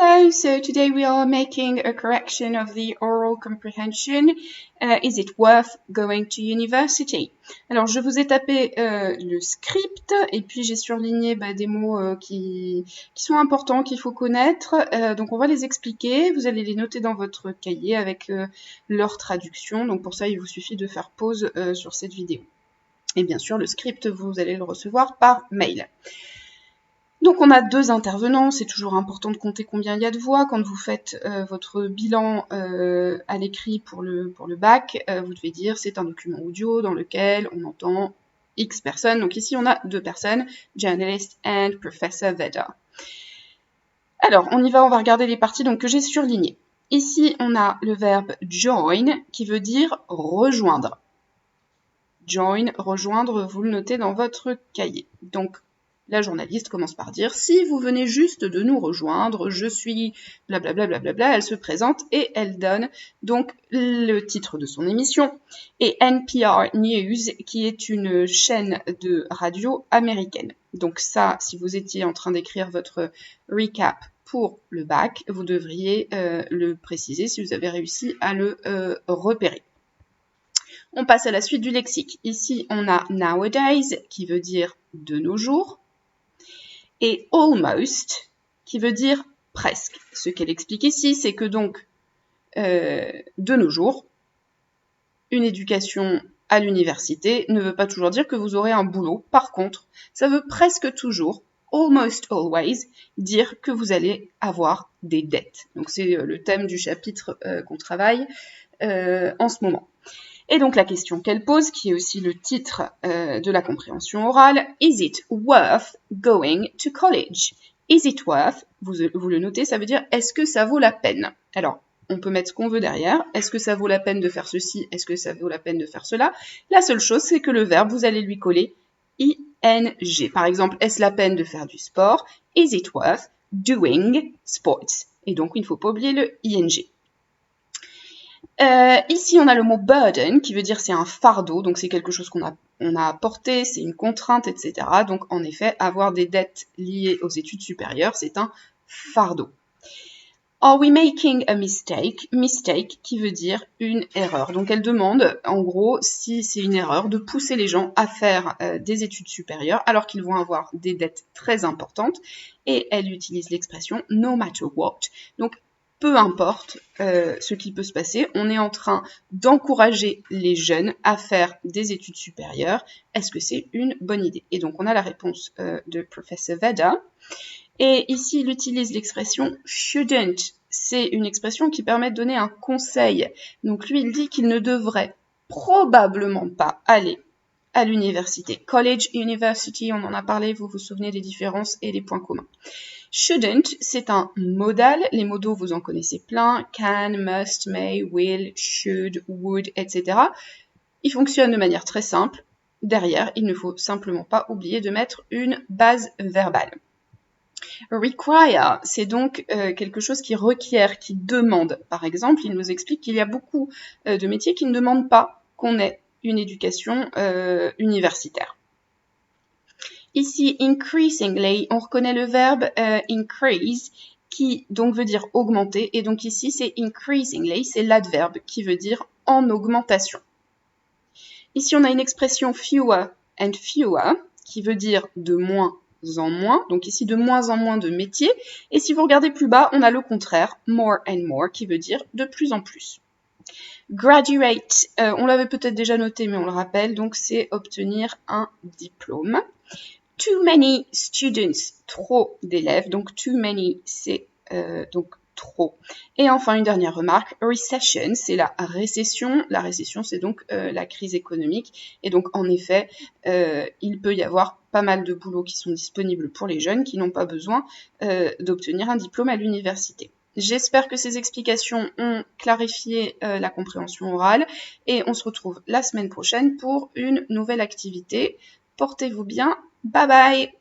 Hello, so today we are making a correction of the oral comprehension. Is it worth going to university? Alors, je vous ai tapé le script et puis j'ai surligné des mots qui sont importants, qu'il faut connaître. Donc, on va les expliquer. Vous allez les noter dans votre cahier avec leur traduction. Donc, pour ça, il vous suffit de faire pause sur cette vidéo. Et bien sûr, le script, vous allez le recevoir par mail. Donc on a 2 intervenants, c'est toujours important de compter combien il y a de voix. Quand vous faites votre bilan à l'écrit pour le bac, vous devez dire c'est un document audio dans lequel on entend X personnes. Donc ici on a 2 personnes, Journalist and Professor Vedder. Alors on y va, on va regarder les parties donc, que j'ai surlignées. Ici on a le verbe join qui veut dire rejoindre. Join, rejoindre, vous le notez dans votre cahier. Donc la journaliste commence par dire « Si vous venez juste de nous rejoindre, je suis blablabla, blablabla ». Elle se présente et elle donne donc le titre de son émission. Et NPR News, qui est une chaîne de radio américaine. Donc ça, si vous étiez en train d'écrire votre recap pour le bac, vous devriez le préciser si vous avez réussi à le repérer. On passe à la suite du lexique. Ici, on a nowadays, qui veut dire de nos jours. Et almost, qui veut dire presque. Ce qu'elle explique ici, c'est que donc, de nos jours, une éducation à l'université ne veut pas toujours dire que vous aurez un boulot. Par contre, ça veut presque toujours, almost always, dire que vous allez avoir des dettes. Donc c'est le thème du chapitre qu'on travaille en ce moment. Et donc la question qu'elle pose, qui est aussi le titre de la compréhension orale, is it worth going to college? Is it worth, vous le notez, ça veut dire est-ce que ça vaut la peine? Alors, on peut mettre ce qu'on veut derrière. Est-ce que ça vaut la peine de faire ceci? Est-ce que ça vaut la peine de faire cela? La seule chose, c'est que le verbe, vous allez lui coller ing. Par exemple, est-ce la peine de faire du sport? Is it worth doing sports? Et donc, il ne faut pas oublier le ing. Ici, on a le mot burden, qui veut dire c'est un fardeau, donc c'est quelque chose qu'on a porté, c'est une contrainte, etc. Donc, en effet, avoir des dettes liées aux études supérieures, c'est un fardeau. Are we making a mistake? Mistake, qui veut dire une erreur. Donc, elle demande, en gros, si c'est une erreur, de pousser les gens à faire des études supérieures, alors qu'ils vont avoir des dettes très importantes. Et elle utilise l'expression no matter what. Donc, peu importe ce qui peut se passer, on est en train d'encourager les jeunes à faire des études supérieures. Est-ce que c'est une bonne idée? Et donc, on a la réponse de Professor Vedder. Et ici, il utilise l'expression shouldn't. C'est une expression qui permet de donner un conseil. Donc, lui, il dit qu'il ne devrait probablement pas aller à l'université. College, university, on en a parlé, vous vous souvenez des différences et des points communs. Shouldn't, c'est un modal. Les modaux, vous en connaissez plein. Can, must, may, will, should, would, etc. Ils fonctionnent de manière très simple. Derrière, il ne faut simplement pas oublier de mettre une base verbale. Require, c'est donc quelque chose qui requiert, qui demande. Par exemple, il nous explique qu'il y a beaucoup de métiers qui ne demandent pas qu'on ait une éducation universitaire. Ici, increasingly, on reconnaît le verbe increase, qui donc veut dire augmenter. Et donc ici, c'est increasingly, c'est l'adverbe qui veut dire en augmentation. Ici, on a une expression fewer and fewer, qui veut dire de moins en moins. Donc ici, de moins en moins de métiers. Et si vous regardez plus bas, on a le contraire, more and more, qui veut dire de plus en plus. Graduate, on l'avait peut-être déjà noté, mais on le rappelle, donc c'est obtenir un diplôme. Too many students, trop d'élèves, donc too many, c'est donc trop. Et enfin, une dernière remarque, recession, c'est la récession. La récession, c'est donc la crise économique. Et donc, en effet, il peut y avoir pas mal de boulots qui sont disponibles pour les jeunes qui n'ont pas besoin d'obtenir un diplôme à l'université. J'espère que ces explications ont clarifié la compréhension orale et on se retrouve la semaine prochaine pour une nouvelle activité. Portez-vous bien. Bye bye!